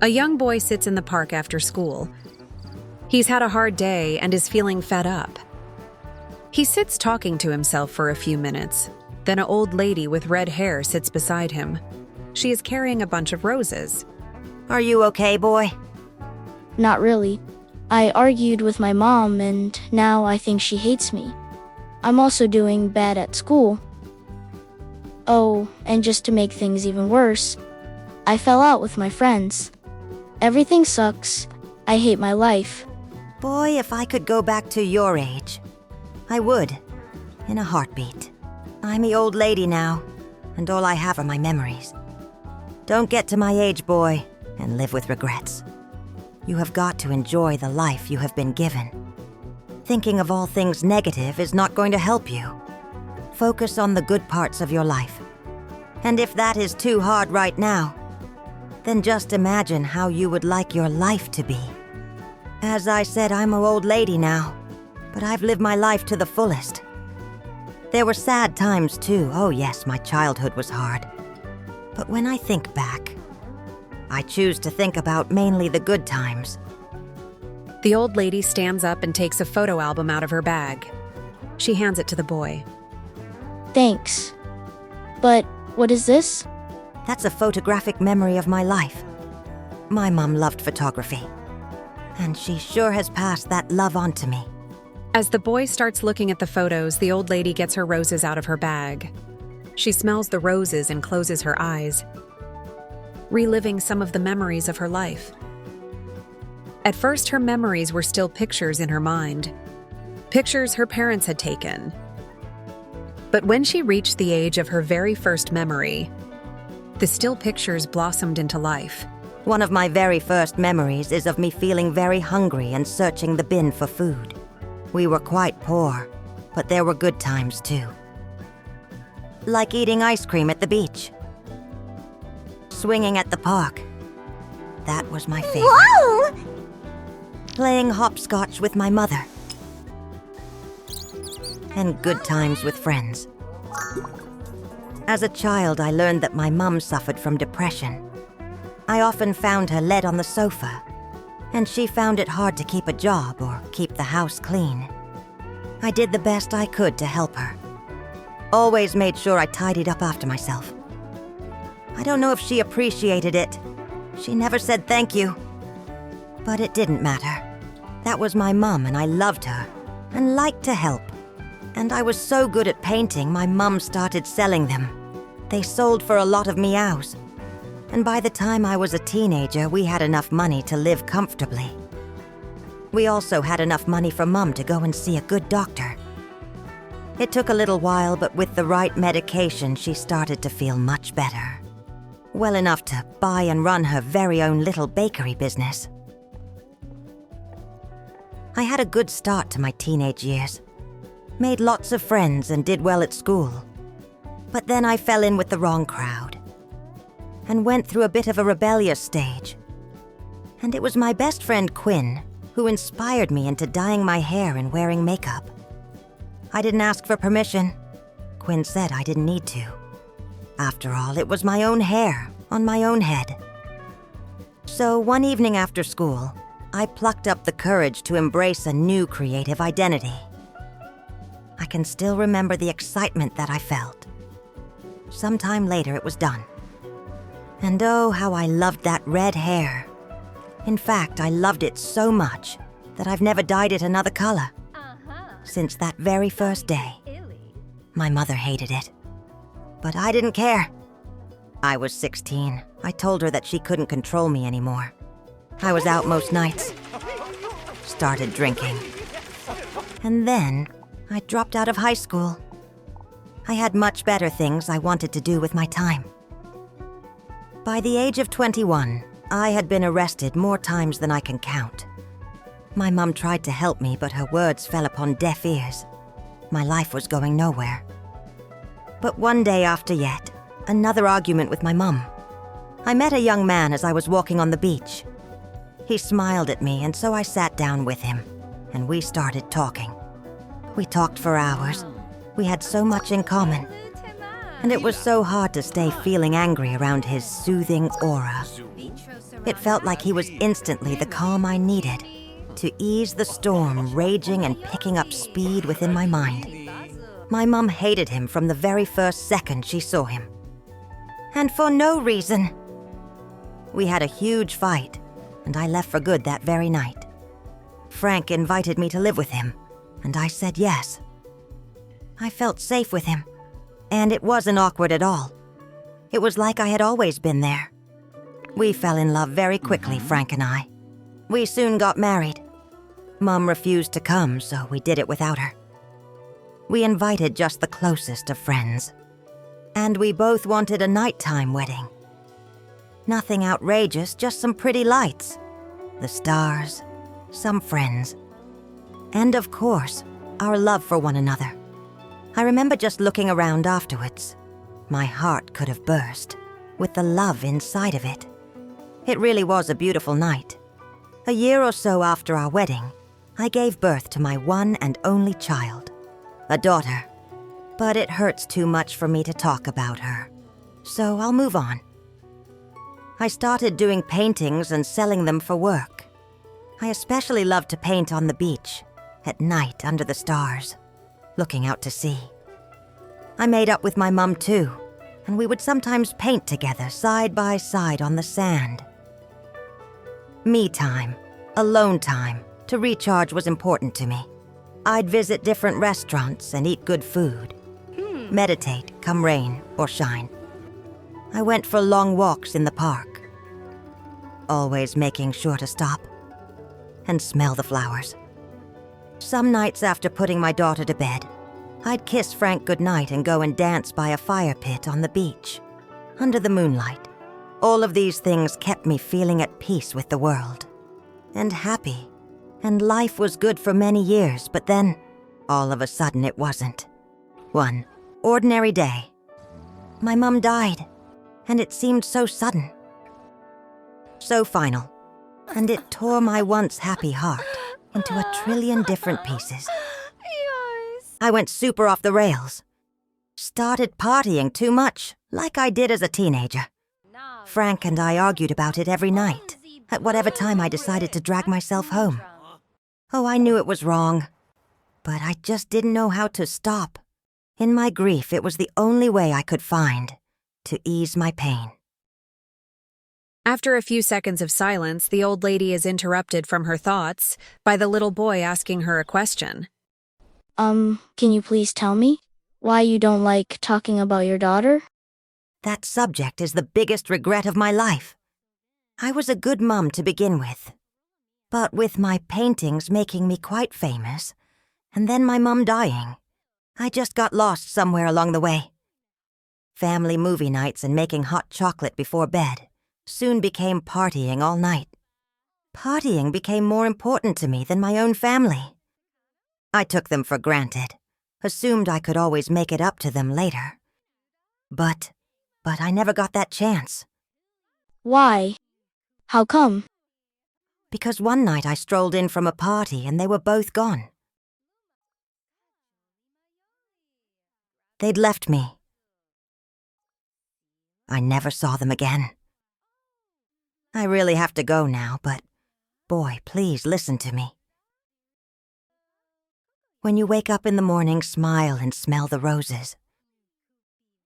A young boy sits in the park after school. He's had a hard day and is feeling fed up. He sits talking to himself for a few minutes. Then an old lady with red hair sits beside him. She is carrying a bunch of roses. Are you okay, boy? Not really. I argued with my mom and now I think she hates me. I'm also doing bad at school. Oh, and just to make things even worse, I fell out with my friends. Everything sucks. I hate my life. Boy, if I could go back to your age, I would, in a heartbeat. I'm the old lady now, and all I have are my memories. Don't get to my age, boy, and live with regrets. You have got to enjoy the life you have been given. Thinking of all things negative is not going to help you. Focus on the good parts of your life. And if that is too hard right now, then just imagine how you would like your life to be. As I said, I'm an old lady now, but I've lived my life to the fullest. There were sad times too. Oh yes, my childhood was hard. But when I think back, I choose to think about mainly the good times. The old lady stands up and takes a photo album out of her bag. She hands it to the boy. Thanks. But what is this? That's a photographic memory of my life. My mom loved photography, and she sure has passed that love on to me. As the boy starts looking at the photos, the old lady gets her roses out of her bag. She smells the roses and closes her eyes, reliving some of the memories of her life. At first, her memories were still pictures in her mind, pictures her parents had taken. But when she reached the age of her very first memory, the still pictures blossomed into life. One of my very first memories is of me feeling very hungry and searching the bin for food. We were quite poor, but there were good times too. Like eating ice cream at the beach. Swinging at the park. That was my favorite. Whoa! Playing hopscotch with my mother. And good times with friends. As a child, I learned that my mum suffered from depression. I often found her led on the sofa, and she found it hard to keep a job or keep the house clean. I did the best I could to help her. Always made sure I tidied up after myself. I don't know if she appreciated it. She never said thank you. But it didn't matter. That was my mum, and I loved her, and liked to help. And I was so good at painting, my mum started selling them. They sold for a lot of meows. And by the time I was a teenager, we had enough money to live comfortably. We also had enough money for Mum to go and see a good doctor. It took a little while, but with the right medication, she started to feel much better. Well enough to buy and run her very own little bakery business. I had a good start to my teenage years. Made lots of friends and did well at school. But then I fell in with the wrong crowd and went through a bit of a rebellious stage. And it was my best friend Quinn who inspired me into dyeing my hair and wearing makeup. I didn't ask for permission. Quinn said I didn't need to. After all, it was my own hair on my own head. So one evening after school, I plucked up the courage to embrace a new creative identity. I can still remember the excitement that I felt. Sometime later, it was done. And oh, how I loved that red hair. In fact, I loved it so much that I've never dyed it another color. Since that very first day. My mother hated it. But I didn't care. I was 16. I told her that she couldn't control me anymore. I was out most nights. Started drinking. And then I dropped out of high school. I had much better things I wanted to do with my time. By the age of 21, I had been arrested more times than I can count. My mum tried to help me, but her words fell upon deaf ears. My life was going nowhere. But one day after yet, another argument with my mum. I met a young man as I was walking on the beach. He smiled at me, and so I sat down with him, and we started talking. We talked for hours. We had so much in common. and it was so hard to stay feeling angry around his soothing aura. It felt like he was instantly the calm I needed to ease the storm raging and picking up speed within my mind. My mom hated him from the very first second she saw him. And for no reason. We had a huge fight, and I left for good that very night. Frank invited me to live with him, and I said yes. I felt safe with him, and it wasn't awkward at all. It was like I had always been there. We fell in love very quickly, Frank and I. We soon got married. Mom refused to come, so we did it without her. We invited just the closest of friends. And we both wanted a nighttime wedding. Nothing outrageous, just some pretty lights. The stars, some friends. And of course, our love for one another. I remember just looking around afterwards. My heart could have burst, with the love inside of it. It really was a beautiful night. A year or so after our wedding, I gave birth to my one and only child, a daughter. But it hurts too much for me to talk about her, so I'll move on. I started doing paintings and selling them for work. I especially loved to paint on the beach, at night under the stars, looking out to sea. I made up with my mum too, and we would sometimes paint together side by side on the sand. Me time, alone time, to recharge was important to me. I'd visit different restaurants and eat good food. Meditate, come rain or shine. I went for long walks in the park, always making sure to stop and smell the flowers. Some nights after putting my daughter to bed, I'd kiss Frank goodnight and go and dance by a fire pit on the beach, under the moonlight. All of these things kept me feeling at peace with the world, and happy, and life was good for many years, but then, all of a sudden it wasn't. One ordinary day, my mum died, and it seemed so sudden, so final, and it tore my once happy heart into a trillion different pieces. I went super off the rails. Started partying too much, like I did as a teenager. Frank and I argued about it every night, at whatever time I decided to drag myself home. Oh, I knew it was wrong, but I just didn't know how to stop. In my grief, it was the only way I could find to ease my pain. After a few seconds of silence, the old lady is interrupted from her thoughts by the little boy asking her a question. Can you please tell me why you don't like talking about your daughter? That subject is the biggest regret of my life. I was a good mum to begin with, but with my paintings making me quite famous, and then my mum dying, I just got lost somewhere along the way. Family movie nights and making hot chocolate before bed soon became partying all night. Partying became more important to me than my own family. I took them for granted, assumed I could always make it up to them later. But I never got that chance. Why? How come? Because one night I strolled in from a party and they were both gone. They'd left me. I never saw them again. I really have to go now, but boy, please listen to me. When you wake up in the morning, smile and smell the roses.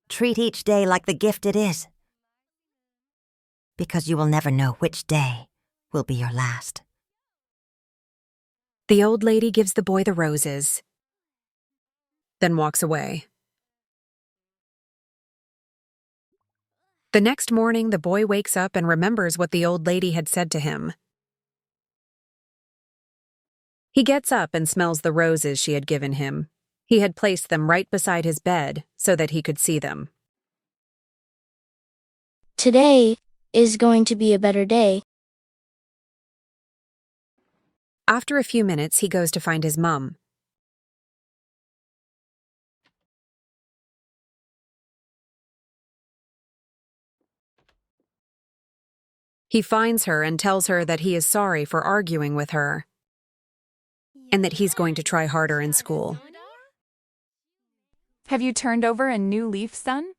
Treat each day like the gift it is, because you will never know which day will be your last. The old lady gives the boy the roses, then walks away. The next morning, the boy wakes up and remembers what the old lady had said to him. He gets up and smells the roses she had given him. He had placed them right beside his bed so that he could see them. Today is going to be a better day. After a few minutes, he goes to find his mum. He finds her and tells her that he is sorry for arguing with her, and that he's going to try harder in school. Have you turned over a new leaf, son?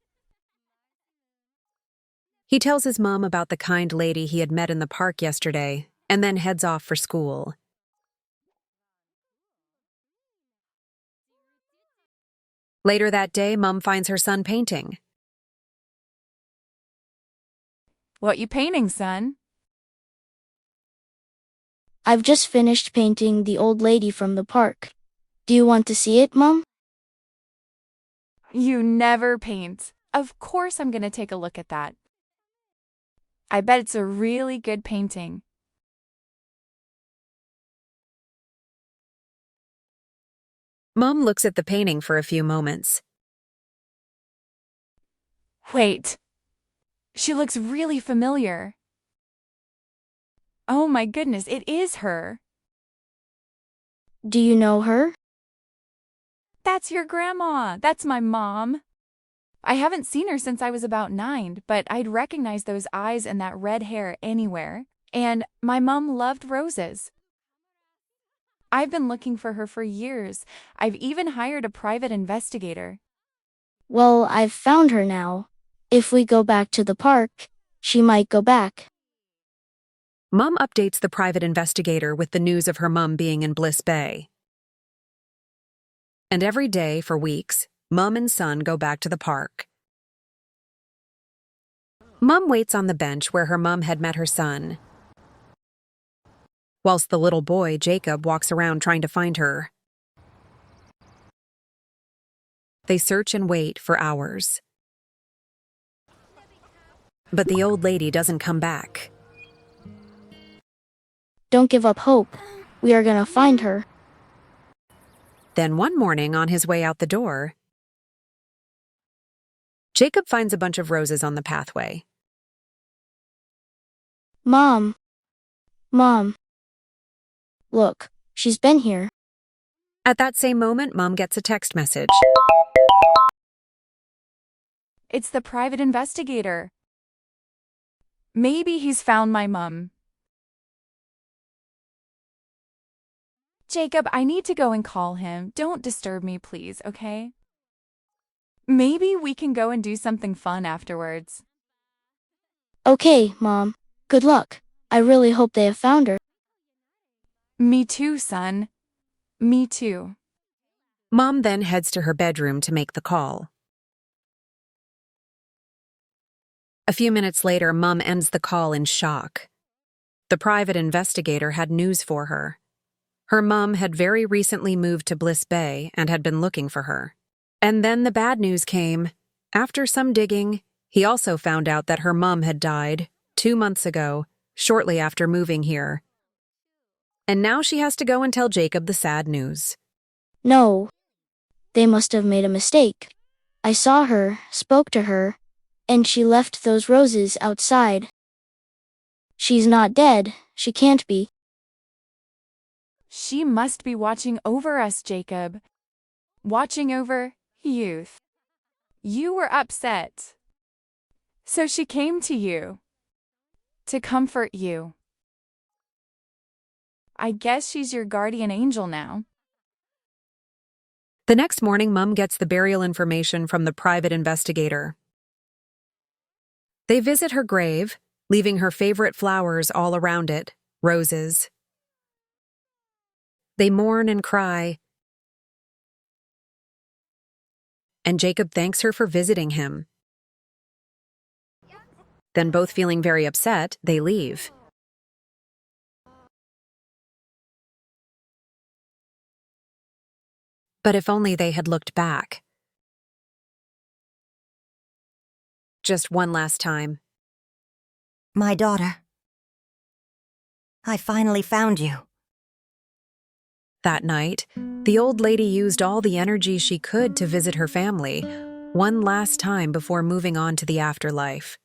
He tells his mom about the kind lady he had met in the park yesterday and then heads off for school. Later that day, Mom finds her son painting. What you painting, son? I've just finished painting the old lady from the park. Do you want to see it, Mom? You never paint. Of course I'm gonna take a look at that. I bet it's a really good painting. Mom looks at the painting for a few moments. Wait. She looks really familiar. Oh my goodness, it is her. Do you know her? That's your grandma. That's my mom. I haven't seen her since I was about 9, but I'd recognize those eyes and that red hair anywhere. And my mom loved roses. I've been looking for her for years. I've even hired a private investigator. Well, I've found her now. If we go back to the park, she might go back. Mom updates the private investigator with the news of her mom being in Bliss Bay. And every day for weeks, Mom and son go back to the park. Mom waits on the bench where her mom had met her son, whilst the little boy, Jacob, walks around trying to find her. They search and wait for hours. But the old lady doesn't come back. Don't give up hope. We are gonna find her. Then one morning, on his way out the door, Jacob finds a bunch of roses on the pathway. Mom. Mom. Look, she's been here. At that same moment, Mom gets a text message. It's the private investigator. Maybe he's found my mom. Jacob, I need to go and call him. Don't disturb me, please, okay? Maybe we can go and do something fun afterwards. Okay, Mom. Good luck. I really hope they have found her. Me too, son. Me too. Mom then heads to her bedroom to make the call. A few minutes later, Mom ends the call in shock. The private investigator had news for her. Her mom had very recently moved to Bliss Bay and had been looking for her. And then the bad news came. After some digging, he also found out that her mom had died 2 months ago, shortly after moving here. And now she has to go and tell Jacob the sad news. No. They must have made a mistake. I saw her, spoke to her, and she left those roses outside. She's not dead. She can't be. She must be watching over us, Jacob. Watching over youth. You were upset. So she came to you. To comfort you. I guess she's your guardian angel now. The next morning, Mom gets the burial information from the private investigator. They visit her grave, leaving her favorite flowers all around it, roses. They mourn and cry. And Jacob thanks her for visiting him. Then, both feeling very upset, they leave. But if only they had looked back. Just one last time. My daughter. I finally found you. That night, the old lady used all the energy she could to visit her family, one last time before moving on to the afterlife.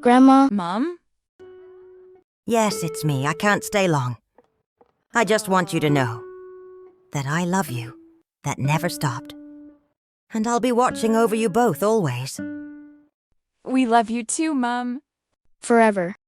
Grandma? Mom? Yes, it's me. I can't stay long. I just want you to know that I love you. That never stopped. And I'll be watching over you both always. We love you too, Mom. Forever.